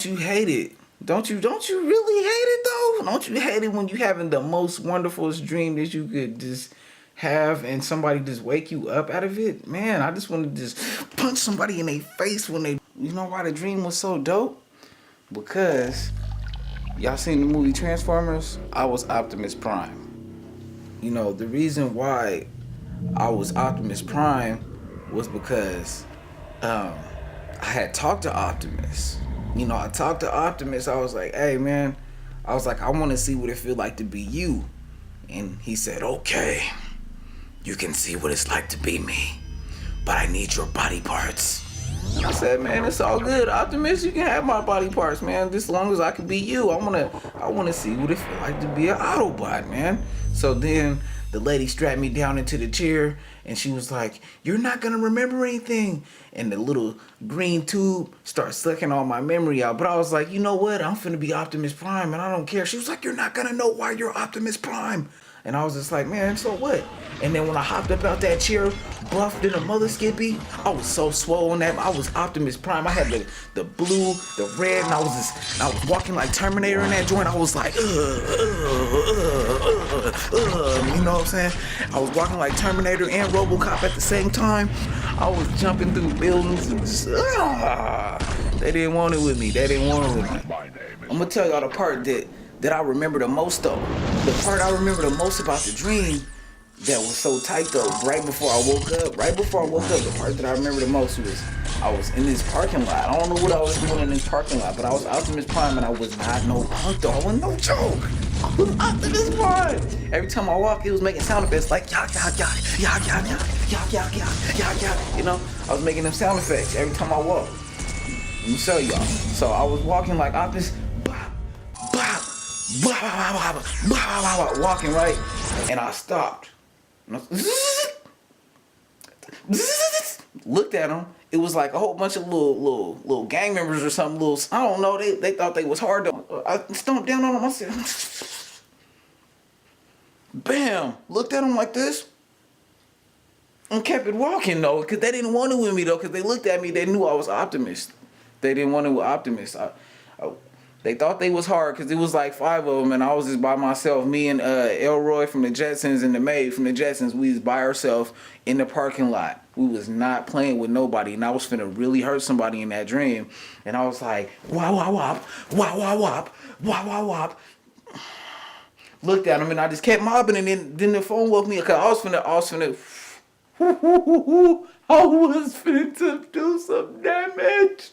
You hate it. Don't you really hate it though? Don't you hate it when you having the most wonderfulest dream that you could just have and somebody just wake you up out of it? Man, I just want to just punch somebody in their face when they, you know why the dream was so dope? Because y'all seen the movie Transformers? I was Optimus Prime. You know, the reason why I was Optimus Prime was because I had talked to Optimus. You know, I talked to Optimus. I was like, hey, man. I was like, I want to see what it feel like to be you. And he said, okay, you can see what it's like to be me, but I need your body parts. And I said, man, it's all good, Optimus. You can have my body parts, man, just as long as I can be you. I wanna see what it feel like to be an Autobot, man. So then the lady strapped me down into the chair and she was like, you're not gonna remember anything. And the little green tube starts sucking all my memory out. But I was like, you know what? I'm finna be Optimus Prime and I don't care. She was like, you're not gonna know why you're Optimus Prime. And I was just like, man, so what? And then when I hopped up out that chair, buffed in a mother skippy, I was so swollen that I was Optimus Prime. I had the blue, the red, and I was walking like Terminator in that joint. I was like, you know what I'm saying? I was walking like Terminator and RoboCop at the same time. I was jumping through buildings and just, they didn't want it with me. They didn't want it with me. I'm gonna tell y'all the part that I remember the most though. The part I remember the most about the dream that was so tight though, right before I woke up, the part that I remember the most was I was in this parking lot. I don't know what I was doing in this parking lot, but I was Optimus Prime and I was not no punk though. I was no joke. I was Optimus Prime. Every time I walked, it was making sound effects like yak yak yak yak yak yak yak yak yak yak yak. You know, I was making them sound effects every time I walked. Let me show y'all. So I was walking like Optimus, walking right, and I stopped. Looked at him. It was like a whole bunch of little gang members or something. I don't know. They thought they was hard though. I stomped down on them. I said, bam. Looked at him like this, and kept it walking though, because they didn't want it with me though. Because they looked at me, they knew I was Optimus. They didn't want it with Optimus. They thought they was hard because it was like 5 of them and I was just by myself. Me and Elroy from the Jetsons and the maid from the Jetsons, we was by ourselves in the parking lot. We was not playing with nobody and I was finna really hurt somebody in that dream. And I was like, wah wah wop, wah wah wop, wah wah wop. Looked at him and I just kept mobbing and then the phone woke me up because I was finna I was finna do some damage.